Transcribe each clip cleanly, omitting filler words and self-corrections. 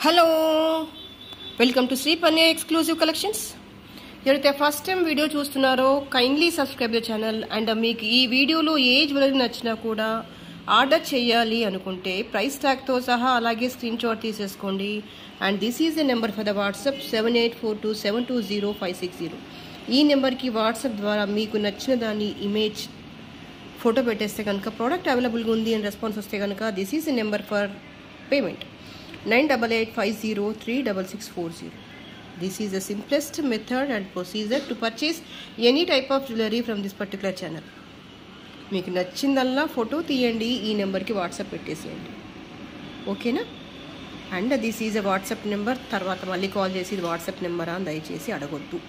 Hello welcome to Shri Panya exclusive collections. ఎవరైతే first time video చూస్తున్నారో kindly subscribe the channel. And మీకు ఈ వీడియోలో ఏ జ్యువెలరీ నచ్చినా కూడా ఆర్డర్ చేయాలి అనుకుంటే ప్రైస్ ట్యాగ్తో సహా అలాగే స్క్రీన్ షాట్ తీసేసుకోండి. And this is the number for the WhatsApp 7842720560. ఈ నెంబర్కి వాట్సాప్ ద్వారా మీకు నచ్చిన దాని ఇమేజ్ ఫోటో పెట్టేస్తే కనుక ప్రోడక్ట్ అవైలబుల్గా ఉంది అని రెస్పాన్స్ వస్తే కనుక this is the number for payment 9885036640. This is the simplest method and procedure to purchase any type of jewelry from this particular channel. మీకు నచ్చిందల్లా ఫోటో తీయండి, ఈ నెంబర్కి వాట్సాప్ పెట్టేసేయండి, ఓకేనా? And this is a WhatsApp number. తర్వాత మళ్ళీ call చేసి ఇది వాట్సాప్ నెంబరా అని దయచేసి అడగొద్దు.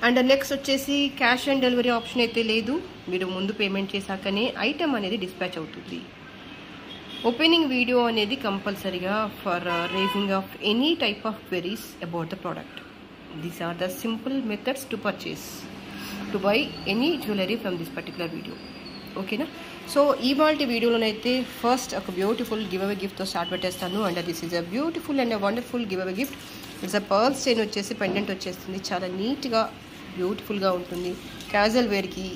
అండ్ నెక్స్ట్ వచ్చేసి క్యాష్ ఆన్ డెలివరీ ఆప్షన్ అయితే లేదు. మీరు ముందు పేమెంట్ చేశాకనే ఐటమ్ అనేది డిస్పాచ్ అవుతుంది. ఓపెనింగ్ వీడియో అనేది కంపల్సరీగా for raising of any type of queries about the product. These are the simple methods to purchase to buy any jewellery from this particular video, ఓకేనా? సో ఇవాళ వీడియోలోనైతే first ఒక beautiful giveaway గిఫ్ట్తో start పెట్టేస్తాను. And this is a beautiful and a wonderful give away gift. It's a pearl chain వచ్చేసి pendant వచ్చేస్తుంది. చాలా నీట్గా బ్యూటిఫుల్గా ఉంటుంది. క్యాజువల్ వేర్కి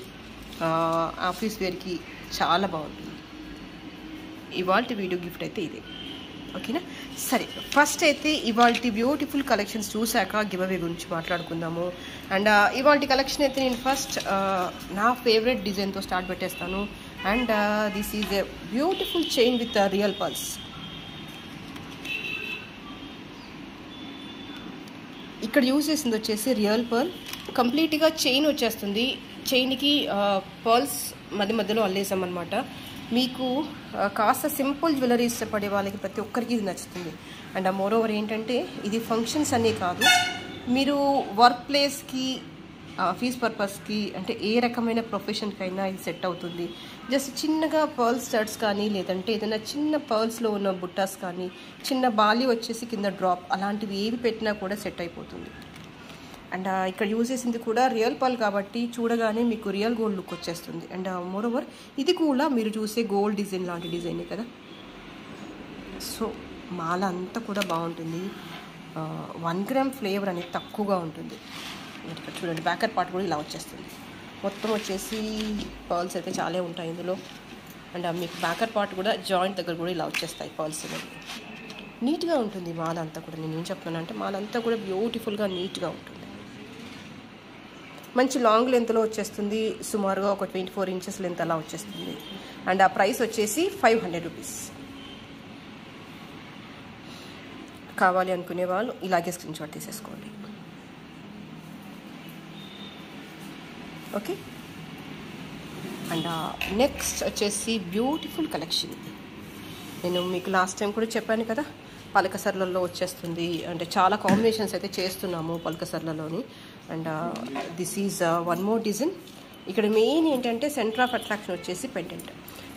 ఆఫీస్ వేర్కి చాలా బాగుంటుంది. ఇవాళ వీడియో గిఫ్ట్ అయితే ఇదే, ఓకేనా? సరే, ఫస్ట్ అయితే ఇవాళ బ్యూటిఫుల్ కలెక్షన్స్ చూశాక గివ్ అవే గురించి మాట్లాడుకుందాము. అండ్ ఇవాళ కలెక్షన్ అయితే నేను ఫస్ట్ నా ఫేవరెట్ డిజైన్తో స్టార్ట్ పెట్టేస్తాను. And this is a beautiful chain with real pearls. ఇక్కడ యూజ్ చేసింది వచ్చేసి రియల్ పర్ల్. కంప్లీట్గా చైన్ వచ్చేస్తుంది. చైన్కి పర్ల్స్ మధ్య మధ్యలో అల్లేసామన్నమాట. మీకు కాస్త సింపుల్ జ్యువెలరీ ఇష్టపడే వాళ్ళకి ప్రతి ఒక్కరికి ఇది నచ్చుతుంది. అండ్ మోర్ ఓవర్ ఏంటంటే ఇది ఫంక్షన్స్ అనే కాదు, మీరు వర్క్ ప్లేస్కి ఆఫీస్ పర్పస్కి అంటే ఏ రకమైన ప్రొఫెషన్కైనా ఇది సెట్ అవుతుంది. జస్ట్ చిన్నగా పర్ల్ స్టడ్స్ కానీ లేదంటే ఏదైనా చిన్న పర్ల్స్లో ఉన్న బుట్టాస్ కానీ చిన్న బాలి వచ్చేసి కింద డ్రాప్ అలాంటివి ఏవి పెట్టినా కూడా సెట్ అయిపోతుంది. అండ్ ఇక్కడ యూజ్ చేసింది కూడా రియల్ పర్ల్ కాబట్టి చూడగానే మీకు రియల్ గోల్డ్ లుక్ వచ్చేస్తుంది. అండ్ మోర్ ఓవర్ ఇది కూడా మీరు చూసే గోల్డ్ డిజైన్ లాంటి డిజైనే కదా. సో మాల అంతా కూడా బాగుంటుంది. 1 గ్రామ్ ఫ్లేవర్ అనేది తక్కువగా ఉంటుంది. ఇక్కడ చూడండి, బ్యాకర్ పార్ట్ కూడా ఇలా వచ్చేస్తుంది. మొత్తం వచ్చేసి పర్ల్స్ అయితే చాలా ఉంటాయి ఇందులో. అండ్ మీకు బ్యాకర్ పార్ట్ కూడా జాయింట్ దగ్గర కూడా ఇలా వచ్చేస్తాయి పర్ల్స్ అనేది. నీట్గా ఉంటుంది మాల అంతా కూడా. నేను ఏం చెప్తున్నానంటే మాల అంతా కూడా బ్యూటిఫుల్గా నీట్గా ఉంటుంది. మంచి లాంగ్ లెంత్లో వచ్చేస్తుంది. సుమారుగా ఒక 24 ఇంచెస్ లెంత్ అలా వచ్చేస్తుంది. అండ్ ఆ ప్రైస్ వచ్చేసి 500 రూపీస్. కావాలి అనుకునే వాళ్ళు ఇలాగే స్క్రీన్ షాట్ తీసేసుకోండి, ఓకే? అండ్ నెక్స్ట్ వచ్చేసి బ్యూటిఫుల్ కలెక్షన్. నేను మీకు లాస్ట్ టైం కూడా చెప్పాను కదా, పలకసర్లలో వచ్చేస్తుంది. అంటే చాలా కాంబినేషన్స్ అయితే చేస్తున్నాము పలకసర్లలోని. And this is one more design. ఇక్కడ మెయిన్ ఏంటంటే సెంటర్ ఆఫ్ అట్రాక్షన్ వచ్చేసి పెండెంట్.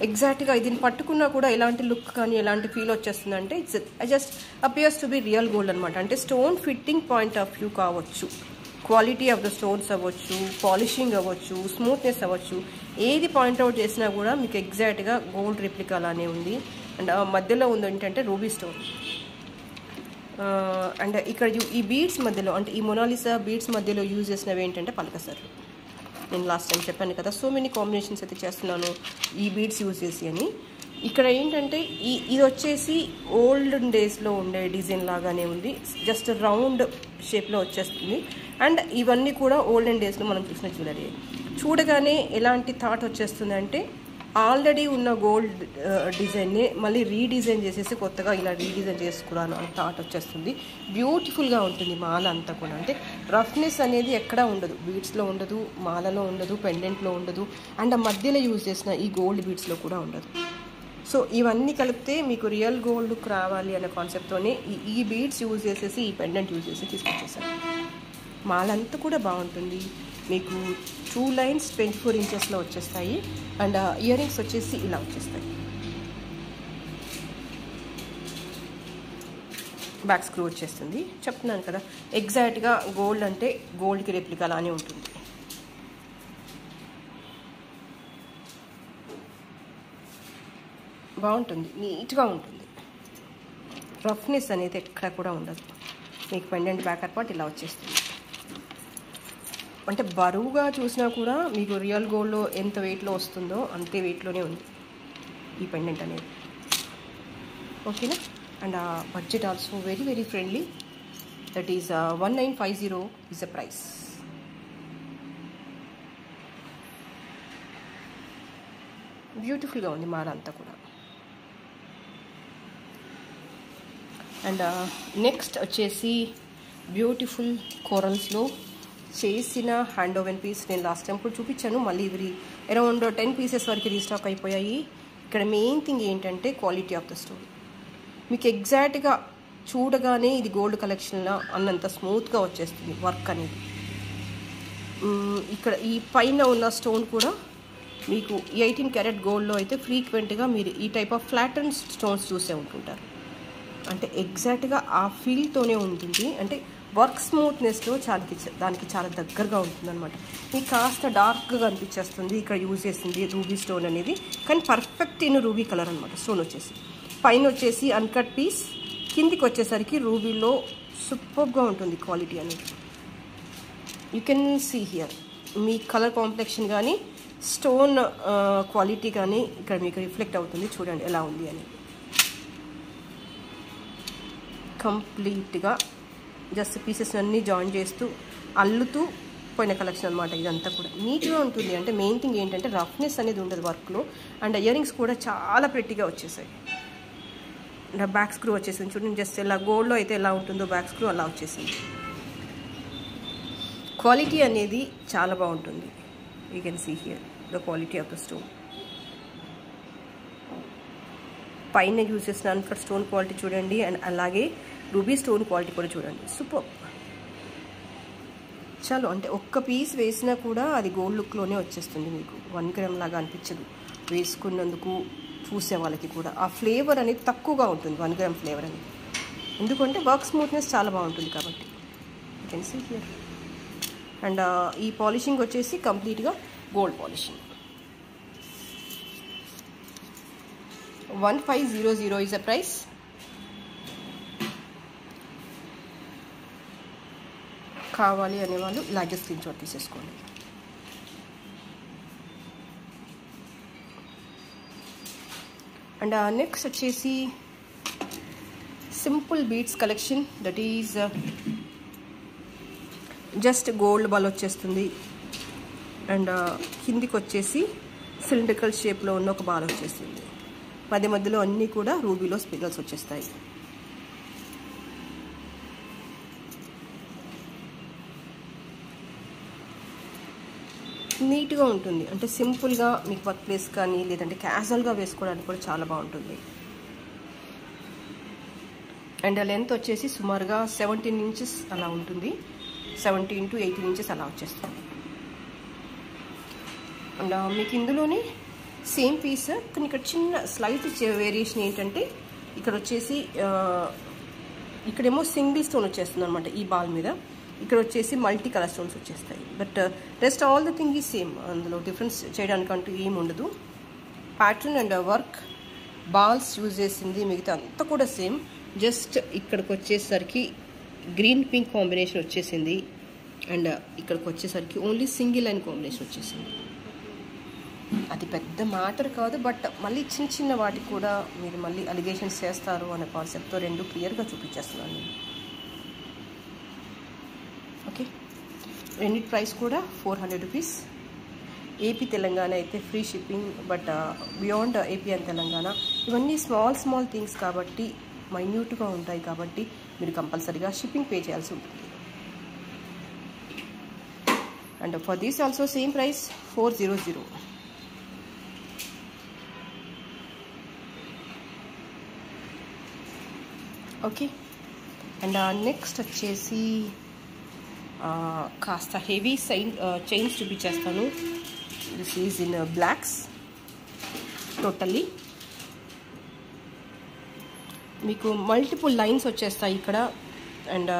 ఎగ్జాక్ట్గా దీన్ని పట్టుకున్నా కూడా ఎలాంటి లుక్ కానీ ఎలాంటి ఫీల్ వచ్చేస్తుందంటే it's just appears to be real gold అనమాట. అంటే stone fitting point of view కావచ్చు, క్వాలిటీ ఆఫ్ ద స్టోన్స్ అవ్వచ్చు, పాలిషింగ్ అవ్వచ్చు, స్మూత్నెస్ అవ్వచ్చు, ఏది పాయింట్అవుట్ చేసినా కూడా మీకు ఎగ్జాక్ట్గా గోల్డ్ రిప్లికా అలానే ఉంది. అండ్ మధ్యలో ఉంది ఏంటంటే రూబీ స్టోన్. అండ్ ఇక్కడ ఈ బీడ్స్ మధ్యలో అంటే ఈ మొనాలిసా బీడ్స్ మధ్యలో యూజ్ చేసినవి ఏంటంటే పలకసర్లు. నేను లాస్ట్ టైం చెప్పాను కదా, సో మెనీ కాంబినేషన్స్ అయితే చేస్తున్నాను ఈ బీడ్స్ యూజ్ చేసి అని. ఇక్కడ ఏంటంటే ఇది వచ్చేసి ఓల్డ్ డేస్లో ఉండే డిజైన్ లాగానే ఉంది. జస్ట్ రౌండ్ షేప్లో వచ్చేస్తుంది. అండ్ ఇవన్నీ కూడా ఓల్డెన్ డేస్లో మనం చూసిన జ్యువెలరీ. చూడగానే ఎలాంటి థాట్ వచ్చేస్తుంది అంటే ఆల్రెడీ ఉన్న గోల్డ్ డిజైన్ని మళ్ళీ రీడిజైన్ చేసేసి కొత్తగా ఇలా రీడిజైన్ చేసుకున్నాను అని థాట్ వచ్చేస్తుంది. బ్యూటిఫుల్గా ఉంటుంది మాల అంతా కూడా. అంటే రఫ్నెస్ అనేది ఎక్కడా ఉండదు, బీడ్స్లో ఉండదు, మాలలో ఉండదు, పెండెంట్లో ఉండదు, అండ్ ఆ మధ్యలో యూజ్ చేసిన ఈ గోల్డ్ బీడ్స్లో కూడా ఉండదు. సో ఇవన్నీ కలిపితే మీకు రియల్ గోల్డ్ లుక్ రావాలి అనే కాన్సెప్ట్తోనే ఈ బీడ్స్ యూజ్ చేసేసి ఈ పెండెంట్ యూజ్ చేసి తీసుకొచ్చేసాను. మాలంతా కూడా బాగుంటుంది. మీకు 2 లైన్స్ 24 ఇంచెస్లో వచ్చేస్తాయి. అండ్ ఇయర్ రింగ్స్ వచ్చేసి ఇలా వచ్చేస్తాయి. బ్యాక్ స్క్రూ వచ్చేస్తుంది. చెప్తున్నాను కదా, ఎగ్జాక్ట్గా గోల్డ్ అంటే గోల్డ్కి రెప్లికా అలానే ఉంటుంది. బాగుంటుంది, నీట్గా ఉంటుంది. రఫ్నెస్ అనేది ఎక్కడ కూడా ఉండదు. మీకు పెండెంట్ బ్యాకర్ పార్ట్ ఇలా వచ్చేస్తుంది. అంటే బరువుగా చూసినా కూడా మీకు రియల్ గోల్డ్లో ఎంత వెయిట్లో వస్తుందో అంతే వెయిట్లోనే ఉంది ఈ పెండెంట్ అనేది. ఓకేనా? And budget also very very friendly. That is 1950 is the price. బ్యూటిఫుల్గా ఉంది మాల అంతా కూడా. అండ్ నెక్స్ట్ వచ్చేసి బ్యూటిఫుల్ కోరల్స్లో చేసిన హ్యాండ్ ఓవెన్ పీస్. నేను లాస్ట్ టైం కూడా చూపించాను, మళ్ళీ ఇవి అరౌండ్ 10 పీసెస్ వరకు రీస్టాక్ అయిపోయాయి. ఇక్కడ మెయిన్ థింగ్ ఏంటంటే క్వాలిటీ ఆఫ్ ద స్టోన్. మీకు ఎగ్జాక్ట్గా చూడగానే ఇది గోల్డ్ కలెక్షన్లా అన్నంత స్మూత్గా వచ్చేస్తుంది వర్క్ అనేది. ఇక్కడ ఈ పైన ఉన్న స్టోన్ కూడా మీకు 18 క్యారెట్ గోల్డ్లో అయితే ఫ్రీక్వెంట్గా మీరు ఈ టైప్ ఆఫ్ ఫ్లాటన్ స్టోన్స్ చూసే ఉంటుంటారు. అంటే ఎగ్జాక్ట్గా ఆ ఫీల్తోనే ఉంటుంది. అంటే వర్క్ స్మూత్నెస్లో దానికి చాలా దగ్గరగా ఉంటుంది అనమాట. మీకు కాస్త డార్క్గా అనిపించేస్తుంది ఇక్కడ యూజ్ చేసింది రూబీ స్టోన్ అనేది, కానీ పర్ఫెక్ట్ ఇన్ రూబీ కలర్ అనమాట. స్టోన్ వచ్చేసి పైన వచ్చేసి అన్కట్ పీస్, కిందికి వచ్చేసరికి రూబీలో సూపర్గా ఉంటుంది క్వాలిటీ అనేది. యూ కెన్ సీ హియర్ మీ కలర్ కాంప్లెక్షన్ కానీ స్టోన్ క్వాలిటీ కానీ ఇక్కడ మీకు రిఫ్లెక్ట్ అవుతుంది. చూడండి ఎలా ఉంది అని. కంప్లీట్గా జస్ట్ పీసెస్ అన్నీ జాయిన్ చేస్తూ అల్లుతూ పోయిన కలెక్షన్ అనమాట. ఇదంతా కూడా నీట్గా ఉంటుంది. అంటే మెయిన్ థింగ్ ఏంటంటే రఫ్నెస్ అనేది ఉండదు వర్క్లో. అండ్ ఇయర్ రింగ్స్ కూడా చాలా ప్రెట్టిగా వచ్చేసాయి. అండ్ బ్యాక్ స్క్రూ వచ్చేసింది చూడండి. జస్ట్ ఇలా గోల్డ్లో అయితే ఎలా ఉంటుందో బ్యాక్ స్క్రూ అలా వచ్చేసింది. క్వాలిటీ అనేది చాలా బాగుంటుంది. You can see here the quality of the stone. పైన యూజ్ చేసిన అన్కట్ స్టోన్ క్వాలిటీ చూడండి. అండ్ అలాగే రూబీ స్టోన్ క్వాలిటీ కూడా చూడండి. సూపర్. చాలు అంటే ఒక్క పీస్ వేసినా కూడా అది గోల్డ్ లుక్లోనే వచ్చేస్తుంది. మీకు 1 గ్రామ్ లాగా అనిపించదు వేసుకున్నందుకు. చూసే వాళ్ళకి కూడా ఆ ఫ్లేవర్ అనేది తక్కువగా ఉంటుంది 1 గ్రామ్ ఫ్లేవర్ అనేది. ఎందుకంటే వర్క్ స్మూత్నెస్ చాలా బాగుంటుంది కాబట్టి. You can see here. And ఈ పాలిషింగ్ వచ్చేసి కంప్లీట్గా gold polishing. 1500 is the price. కావాలి అనేవాళ్ళు ఇలాగే స్క్రీన్ షాట్ తీసేసుకోండి. అండ్ నెక్స్ట్ వచ్చేసి simple beads collection. That is just gold ball వచ్చేస్తుంది. అండ్ కిందికి వచ్చేసి సిలిండ్రికల్ షేప్లో ఉన్న ఒక బాల్ వచ్చేసింది. మధ్య మధ్యలో అన్నీ కూడా రూబీలో స్పిగల్స్ వచ్చేస్తాయి. నీట్గా ఉంటుంది. అంటే సింపుల్గా మీకు వర్క్ ప్లేస్ కానీ లేదంటే క్యాజువల్గా వేసుకోవడానికి కూడా చాలా బాగుంటుంది. అండ్ లెంత్ వచ్చేసి సుమారుగా 17 inches అలా ఉంటుంది. 17 to 18 inches అలా వచ్చేస్తుంది. అండ్ మీకు ఇందులోనే సేమ్ పీస్ కానీ ఇక్కడ చిన్న స్లైట్ వేరియేషన్ ఏంటంటే ఇక్కడ వచ్చేసి ఇక్కడేమో సింగిల్ స్టోన్ వచ్చేస్తుంది అనమాట ఈ బాల్ మీద. ఇక్కడ వచ్చేసి మల్టీ కలర్ స్టోన్స్ వచ్చేస్తాయి. But rest all the thing ఈ సేమ్. అందులో డిఫరెన్స్ చేయడానికి అంటూ ఏమి ఉండదు. Pattern and work balls use చేసింది మిగతా అంతా కూడా సేమ్. జస్ట్ ఇక్కడికి వచ్చేసరికి గ్రీన్ పింక్ కాంబినేషన్ వచ్చేసింది. అండ్ ఇక్కడికి వచ్చేసరికి ఓన్లీ సింగిల్ లైన్ కాంబినేషన్ వచ్చేసింది. అది పెద్ద మ్యాటర్ కాదు, బట్ మళ్ళీ చిన్న చిన్న వాటికి కూడా మీరు మళ్ళీ అలిగేషన్స్ చేస్తారు అనే కాన్సెప్ట్తో రెండు క్లియర్గా చూపించేస్తున్నాను నేను. ఓకే, రెండిటి ప్రైస్ కూడా 400 రూపీస్. ఏపీ తెలంగాణ అయితే free shipping, but beyond AP and Telangana ఇవన్నీ స్మాల్ థింగ్స్ కాబట్టి మైన్యూట్గా ఉంటాయి కాబట్టి మీరు కంపల్సరీగా షిప్పింగ్ పే చేయాల్సి ఉంటుంది. And for these also same price 400. Okay, and next వచ్చేసి కాస్త హెవీ చైన్స్ చూపించేస్తాను. This is in blocks totally. మీకు మల్టిపుల్ లైన్స్ వచ్చేస్తాయి ఇక్కడ. అండ్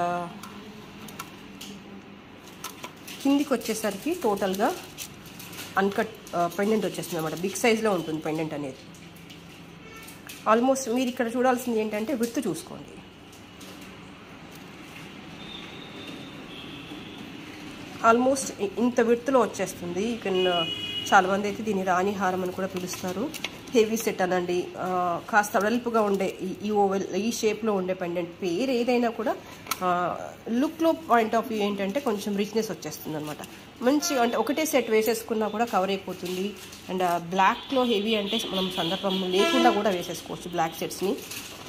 కిందికి వచ్చేసరికి టోటల్గా అన్కట్ పెండెంట్ వచ్చేస్తుంది అనమాట. బిగ్ సైజ్లో ఉంటుంది పెండెంట్ అనేది. ఆల్మోస్ట్ మీరు ఇక్కడ చూడాల్సింది ఏంటంటే విడ్త్ చూసుకోండి. ఆల్మోస్ట్ ఇంత విడ్త్లో వచ్చేస్తుంది. చాలా మంది అయితే దీన్ని రాణి హారం అని కూడా పిలుస్తారు. హెవీ సెట్ అనండి, కాస్త వెడల్పుగా ఉండే ఈ ఓవెల్ ఈ షేప్లో ఉండే పెండెంట్ పేరు ఏదైనా కూడా లుక్లో పాయింట్ ఆఫ్ వ్యూ ఏంటంటే కొంచెం రిచ్నెస్ వచ్చేస్తుంది అనమాట. మంచి అంటే ఒకటే సెట్ వేసేసుకున్నా కూడా కవర్ అయిపోతుంది. అండ్ బ్లాక్లో హెవీ అంటే మనం సందర్భం లేకుండా కూడా వేసేసుకోవచ్చు. బ్లాక్ సెట్స్ని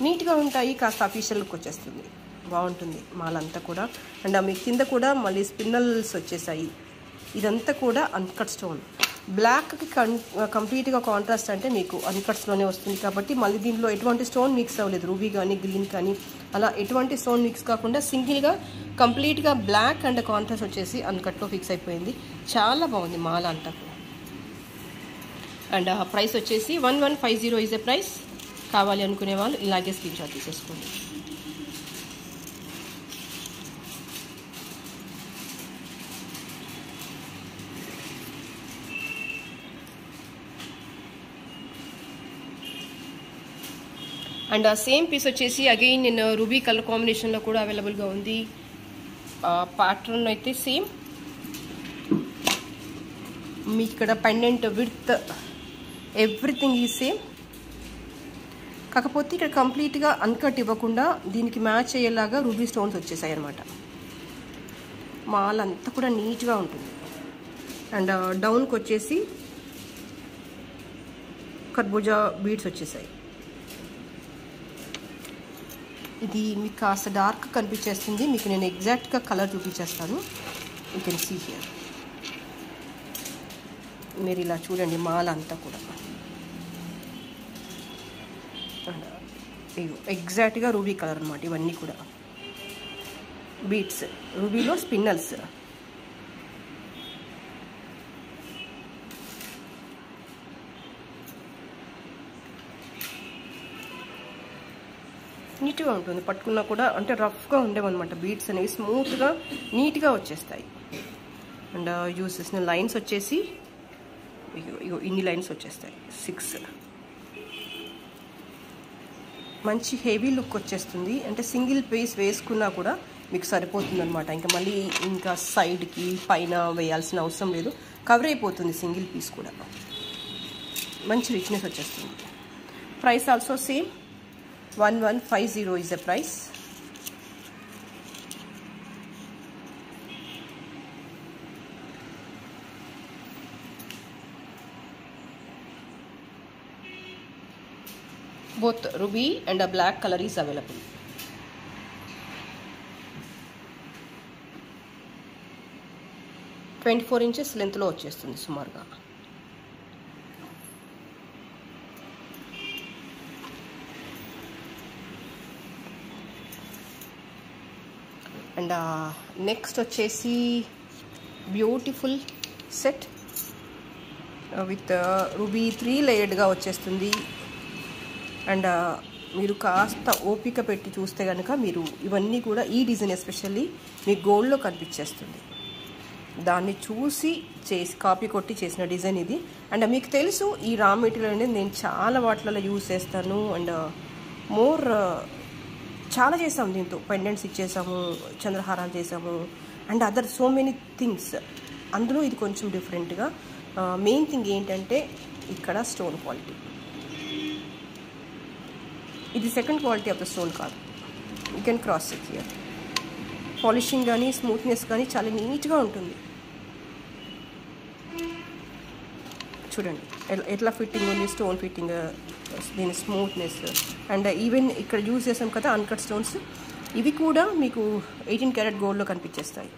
నీట్గా ఉంటాయి, కాస్త అఫీషియల్ లుక్ వచ్చేస్తుంది, బాగుంటుంది మాలంతా కూడా. అండ్ మీ కింద కూడా మళ్ళీ స్పిన్నల్స్ వచ్చేసాయి. ఇదంతా కూడా అన్కట్ స్టోన్. బ్లాక్కి కంప్లీట్గా కాంట్రాస్ట్ అంటే మీకు అన్కట్స్లోనే వస్తుంది కాబట్టి మళ్ళీ దీనిలో ఎటువంటి స్టోన్ మిక్స్ అవ్వలేదు. రూబీ కానీ గ్రీన్ కానీ అలా ఎటువంటి స్టోన్ మిక్స్ కాకుండా సింగిల్గా కంప్లీట్గా బ్లాక్ అండ్ కాంట్రాస్ట్ వచ్చేసి అన్కట్లో ఫిక్స్ అయిపోయింది. చాలా బాగుంది మాల అంతా. అండ్ ప్రైస్ వచ్చేసి 1150 ఈజ్ ఎ ప్రైస్. కావాలి అనుకునే వాళ్ళు ఇలాగే స్క్రీన్ షాట్ తీసేసుకోండి. అండ్ సేమ్ పీస్ వచ్చేసి అగైన్ నేను రూబీ కలర్ కాంబినేషన్లో కూడా అవైలబుల్గా ఉంది. ప్యాటర్న్ అయితే సేమ్. మీకు ఇక్కడ పెండెంట్ విడ్త్ ఎవ్రీథింగ్ ఈ సేమ్. కాకపోతే ఇక్కడ కంప్లీట్గా అన్కట్ ఇవ్వకుండా దీనికి మ్యాచ్ అయ్యేలాగా రూబీ స్టోన్స్ వచ్చేసాయి అనమాట. మాల్ అంతా కూడా నీట్గా ఉంటుంది. అండ్ డౌన్కి వచ్చేసి కర్బూజా బీడ్స్ వచ్చేసాయి. ఇది మీకు కాస్త డార్క్ కనిపించేస్తుంది. మీకు నేను ఎగ్జాక్ట్గా కలర్ చూపించేస్తాను. You can see here. మీరు ఇలా చూడండి మాల అంతా కూడా ఎగ్జాక్ట్గా రూబీ కలర్ అనమాట. ఇవన్నీ కూడా బీట్స్, రూబీలో స్పిన్నల్స్. నీట్గా ఉంటుంది, పట్టుకున్నా కూడా అంటే రఫ్గా ఉండేవన్నమాట. బీడ్స్ అనేవి స్మూత్గా నీట్గా వచ్చేస్తాయి. అండ్ యూజ్ చేసిన లైన్స్ వచ్చేసి ఇన్ని లైన్స్ వచ్చేస్తాయి, 6. మంచి హెవీ లుక్ వచ్చేస్తుంది. అంటే సింగిల్ పీస్ వేసుకున్నా కూడా మీకు సరిపోతుంది అనమాట. ఇంకా సైడ్కి పైన వేయాల్సిన అవసరం లేదు, కవర్ అయిపోతుంది సింగిల్ పీస్ కూడా. మంచి రిచ్నెస్ వచ్చేస్తుంది. Price also same, 1150 is the price. Both ruby and a black color is available. "24 inches length లో వచ్చేస్తుంది సుమారుగా. అండ్ నెక్స్ట్ వచ్చేసి బ్యూటిఫుల్ సెట్ విత్ రూబీ 3 లేయర్డ్గా వచ్చేస్తుంది. అండ్ మీరు కాస్త ఓపిక పెట్టి చూస్తే కనుక మీరు ఇవన్నీ కూడా ఈ డిజైన్ ఎస్పెషల్లీ మీకు గోల్డ్లో కనిపించేస్తుంది. దాన్ని చూసి కాపీ కొట్టి చేసిన డిజైన్ ఇది. అండ్ మీకు తెలుసు ఈ రా మెటీరియల్ అనేది నేను చాలా వాటిలలో యూజ్ చేస్తాను. అండ్ చాలా చేసాము దీంతో. పెండెంట్స్ ఇచ్చేసాము, చంద్రహారాలు చేసాము, and other so many things. అందులో ఇది కొంచెం డిఫరెంట్గా. మెయిన్ థింగ్ ఏంటంటే ఇక్కడ స్టోన్ క్వాలిటీ. ఇది second quality of the stone కాదు. You can cross check here. Polishing కానీ స్మూత్నెస్ కానీ చాలా నీట్గా ఉంటుంది. చూడండి ఎట్లా ఫిట్టింగ్ ఉంది, స్టోన్ ఫిట్టింగ్, దీని స్మూత్నెస్. అండ్ ఈవెన్ ఇక్కడ యూజ్ చేసాం కదా అన్కట్ స్టోన్స్, ఇవి కూడా మీకు 18 క్యారెట్ గోల్డ్లో కనిపించేస్తాయి.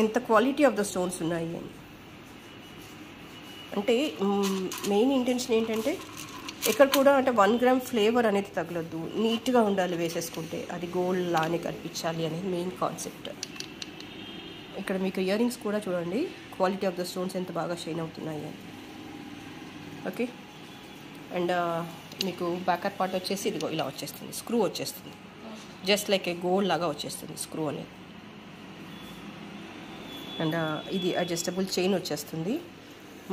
ఎంత క్వాలిటీ ఆఫ్ ద స్టోన్స్ ఉన్నాయి అని. అంటే మెయిన్ ఇంటెన్షన్ ఏంటంటే ఎక్కడ కూడా అంటే 1 గ్రామ్ ఫ్లేవర్ అనేది తగలొద్దు, నీట్గా ఉండాలి వేసేసుకుంటే, అది గోల్డ్ లానే కనిపించాలి అనేది మెయిన్ కాన్సెప్ట్. ఇక్కడ మీకు ఇయర్ రింగ్స్ కూడా చూడండి క్వాలిటీ ఆఫ్ ద స్టోన్స్ ఎంత బాగా షైన్ అవుతున్నాయి అని. ఓకే. అండ్ మీకు బ్యాకర్ పార్ట్ వచ్చేసి ఇదిగో ఇలా వచ్చేస్తుంది, స్క్రూ వచ్చేస్తుంది, జస్ట్ లైక్ ఏ గోల్డ్ లాగా వచ్చేస్తుంది స్క్రూ అనేది. అండ్ ఇది అడ్జస్టబుల్ చైన్ వచ్చేస్తుంది.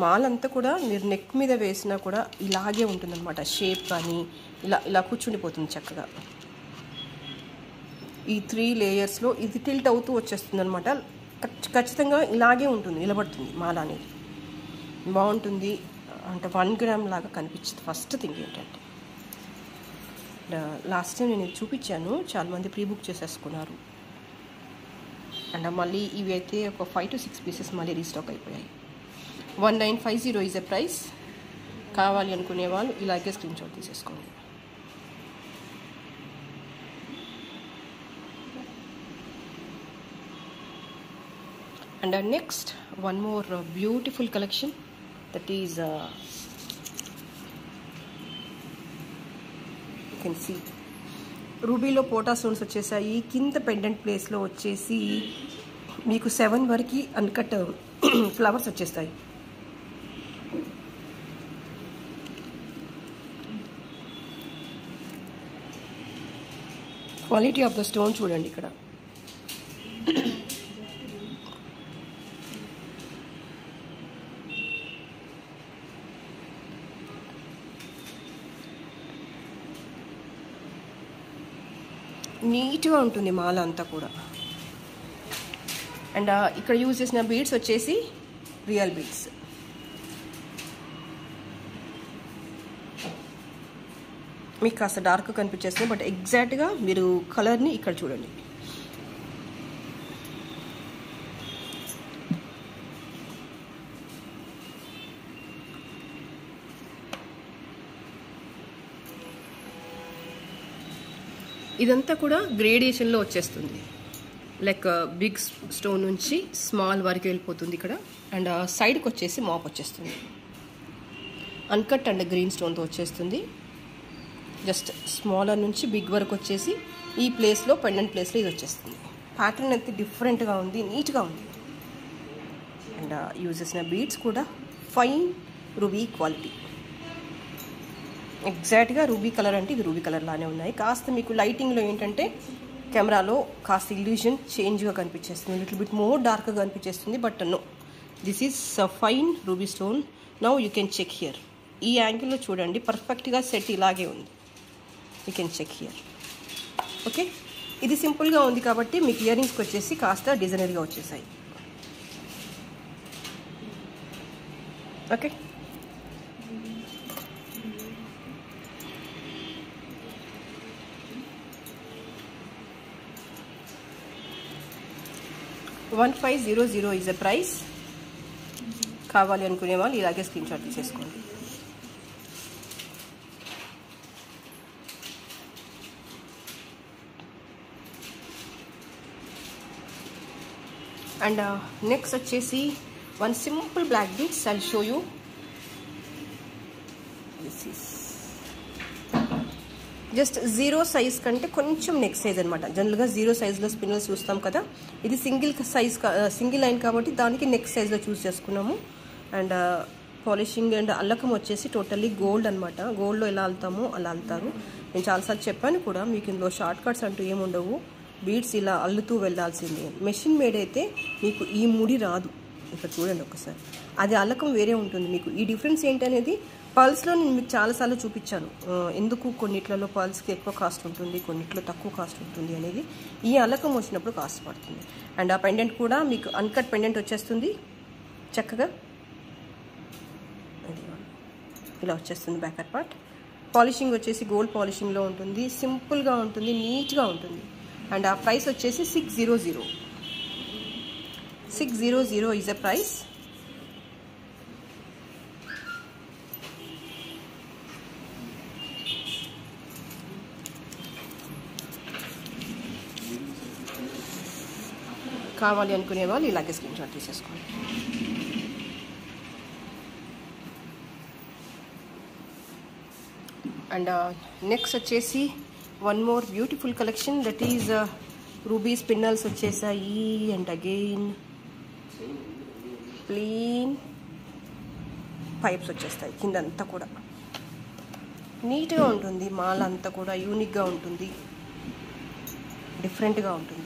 మాల్ అంతా కూడా మీరు నెక్ మీద వేసినా కూడా ఇలాగే ఉంటుందన్నమాట. షేప్ కానీ ఇలా ఇలా కూర్చుండిపోతుంది చక్కగా. ఈ 3 లేయర్స్లో ఇది టిల్ట్ అవుతూ వచ్చేస్తుంది అనమాట. ఖచ్చితంగా ఇలాగే ఉంటుంది, నిలబడుతుంది మాల అనేది. బాగుంటుంది. అంటే 1 గ్రామ్ లాగా కనిపించింది. ఫస్ట్ థింగ్ ఏంటంటే లాస్ట్ టైం నేను ఇది చూపించాను, చాలామంది ప్రీ బుక్ చేసేసుకున్నారు. అండ్ మళ్ళీ ఇవి అయితే ఒక 5 to 6 పీసెస్ మళ్ళీ రీస్టాక్ అయిపోయాయి. 1950 ఈజ్ ఎ ప్రైస్. కావాలి అనుకునే వాళ్ళు ఇలాగే స్క్రీన్ షాట్ తీసేసుకోండి. And next, one more beautiful collection, that is you can see రూబీలో పోటా స్టోన్స్ వచ్చేసాయి. కింద పెండెంట్ ప్లేస్లో వచ్చేసి మీకు 7 వరకు అన్కట్ ఫ్లవర్స్ వచ్చేస్తాయి. క్వాలిటీ ఆఫ్ ద స్టోన్ చూడండి ఇక్కడ. నీట్గా ఉంటుంది మాల అంతా కూడా. అండ్ ఇక్కడ యూజ్ చేసిన బీడ్స్ వచ్చేసి రియల్ బీడ్స్. మీకు కాస్త డార్క్ కనిపించేస్తుంది, బట్ ఎగ్జాక్ట్గా మీరు కలర్ని ఇక్కడ చూడండి. ఇదంతా కూడా గ్రేడియేషన్లో వచ్చేస్తుంది. లైక్ బిగ్ స్టోన్ నుంచి స్మాల్ వరకు వెళ్ళిపోతుంది ఇక్కడ. అండ్ సైడ్కి వచ్చేసి మాప్ వచ్చేస్తుంది. అన్కట్ అండ్ గ్రీన్ స్టోన్తో వచ్చేస్తుంది. జస్ట్ స్మాలర్ నుంచి బిగ్ వరకు వచ్చేసి ఈ ప్లేస్లో పెండెంట్ ప్లేస్లో ఇది వచ్చేస్తుంది. ప్యాటర్న్ అయితే డిఫరెంట్గా ఉంది, నీట్గా ఉంది. అండ్ యూజ్ చేసిన బీడ్స్ కూడా ఫైన్ రూబీ క్వాలిటీ. ఎగ్జాక్ట్గా రూబీ కలర్ అంటే ఇది రూబీ కలర్ లానే ఉన్నాయి. కాస్త మీకు లైటింగ్లో ఏంటంటే కెమెరాలో కాస్త ఇల్యూషన్ చేంజ్గా కనిపించేస్తుంది, లిటిల్ బిట్ మోర్ డార్క్గా కనిపించేస్తుంది. But no, this is fine ruby stone. Now you can check here. ఈ యాంగిల్లో చూడండి, పర్ఫెక్ట్గా సెట్ ఇలాగే ఉంది. You can check here. Okay, ఇది సింపుల్గా ఉంది కాబట్టి మీకు ఇయర్ రింగ్స్కి వచ్చేసి కాస్త డిజైనర్గా వచ్చేసాయి. Okay, $1500 is a price. కావాలి అనుకునే వాళ్ళు ఇలాగే స్క్రీన్ షాట్ తీసేసుకోండి. అండ్ నెక్స్ట్ వచ్చేసి one simple black beads. I'll show you. This is just 0 size కంటే కొంచెం నెక్ సైజ్ అనమాట. జనరల్గా 0 సైజ్లో స్పిన్నర్స్ చూస్తాం కదా, ఇది సింగిల్ లైన్ కాబట్టి దానికి నెక్ సైజ్లో చూస్ చేసుకున్నాము. అండ్ పాలిషింగ్ అండ్ అల్లకం వచ్చేసి టోటల్లీ గోల్డ్ అనమాట. గోల్డ్లో ఎలా అల్లుతామో అలా అల్లుతారు. నేను చాలాసార్లు చెప్పాను కూడా, మీకు ఇందులో షార్ట్ కట్స్ అంటూ ఏముండవు. బీడ్స్ ఇలా అల్లుతూ వెళ్ళాల్సిందే. మెషిన్ మేడ్ అయితే మీకు ఈ ముడి రాదు. ఇక్కడ చూడండి ఒకసారి, అది అల్లకం వేరే ఉంటుంది. మీకు ఈ డిఫరెన్స్ ఏంటనేది పర్ల్స్లో నేను మీకు చాలాసార్లు చూపించాను. ఎందుకు కొన్నిట్లలో పర్ల్స్కి ఎక్కువ కాస్ట్ ఉంటుంది, కొన్నిట్లో తక్కువ కాస్ట్ ఉంటుంది అనేది. ఈ అల్లకం వచ్చినప్పుడు కాస్ట్ పడుతుంది. అండ్ ఆ పెండెంట్ కూడా మీకు అన్కట్ పెండెంట్ వచ్చేస్తుంది చక్కగా. ఇలా వచ్చేస్తుంది బ్యాకర్ పార్ట్. పాలిషింగ్ వచ్చేసి గోల్డ్ పాలిషింగ్లో ఉంటుంది. సింపుల్గా ఉంటుంది, నీట్గా ఉంటుంది. అండ్ ఆ ప్రైస్ వచ్చేసి $600 ఈజ్ ఎ ప్రైస్. కావాలి అనుకునే వాళ్ళు ఇలాగే స్క్రీన్ షాట్ తీసేసుకోండి. అండ్ నెక్స్ట్ వచ్చేసి one more beautiful collection, that is ruby spinels వచ్చేసాయి. అండ్ అగైన్ ప్లెయిన్ పైప్స్ వచ్చేస్తాయి కిందంతా కూడా. నీట్గా ఉంటుంది. మాల అంతా కూడా యూనిక్గా ఉంటుంది, డిఫరెంట్గా ఉంటుంది.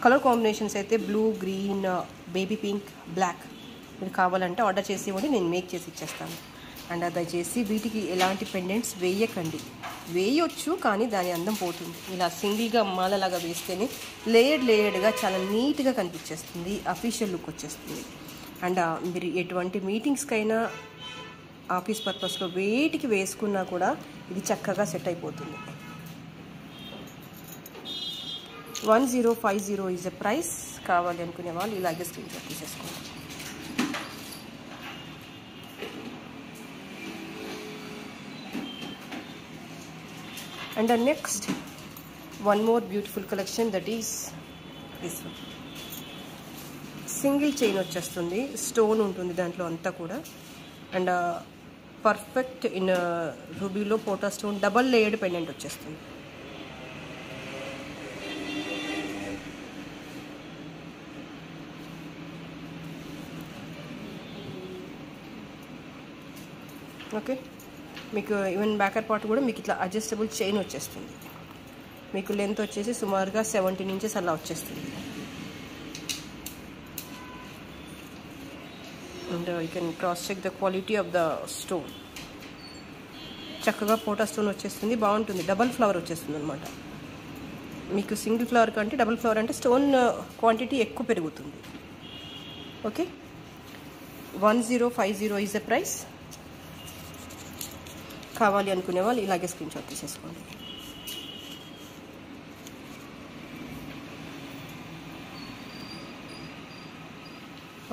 కలర్ కాంబినేషన్స్ అయితే blue, green, baby pink, black మీరు కావాలంటే ఆర్డర్ చేసి ఇవ్వండి, నేను మేక్ చేసి ఇచ్చేస్తాను. అండ్ దయచేసి వీటికి ఎలాంటి పెండెంట్స్ వేయకండి. వేయొచ్చు కానీ దాని అందం పోతుంది. ఇలా సింగిల్గా మాలలాగా వేస్తేనే లేయర్డ్గా చాలా నీట్గా కనిపించేస్తుంది, అఫీషియల్ లుక్ వచ్చేస్తుంది. అండ్ మీరు ఎటువంటి మీటింగ్స్కైనా ఆఫీస్ పర్పస్లో వేటికి వేసుకున్నా కూడా ఇది చక్కగా సెట్ అయిపోతుంది. 1050 ఈజ్ ఎ ప్రైస్. కావాలి అనుకునే వాళ్ళు ఇలాగే స్క్రీన్ షాట్ తీసేసుకోండి. And next one more beautiful collection, that is this one. Single chain వచ్చేస్తుంది, స్టోన్ ఉంటుంది దాంట్లో అంతా కూడా. అండ్ పర్ఫెక్ట్ ఇన్ రూబీలో పోటా స్టోన్ డబల్ లేయర్డ్ పెండెంట్ వచ్చేస్తుంది. ఓకే, మీకు ఈవెన్ బ్యాకర్ పార్ట్ కూడా మీకు ఇట్లా అడ్జస్టబుల్ చైన్ వచ్చేస్తుంది. మీకు లెంత్ వచ్చేసి సుమారుగా 17 ఇంచెస్ అలా వచ్చేస్తుంది. And you can cross check the quality of the stone. చక్కగా పోటా స్టోన్ వచ్చేస్తుంది, బాగుంటుంది. డబల్ ఫ్లవర్ వచ్చేస్తుంది అనమాట. మీకు సింగిల్ ఫ్లవర్ కంటే డబుల్ ఫ్లవర్ అంటే స్టోన్ క్వాంటిటీ ఎక్కువ పెరుగుతుంది. Okay, 1050 is the price. కావాలి అనుకునే వాళ్ళు ఇలాగే స్క్రీన్ షాట్ తీసేసుకోండి.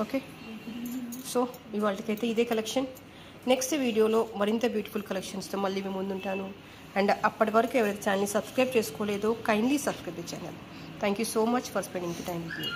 ఓకే, సో ఇవాళకైతే ఇదే కలెక్షన్. నెక్స్ట్ వీడియోలో మరింత బ్యూటిఫుల్ కలెక్షన్స్తో మళ్ళీ మేము ముందుంటాను. అండ్ అప్పటి వరకు ఎవరైతే ఛానల్ని సబ్స్క్రైబ్ చేసుకోలేదో kindly subscribe the channel. Thank you so much for spending the time with me.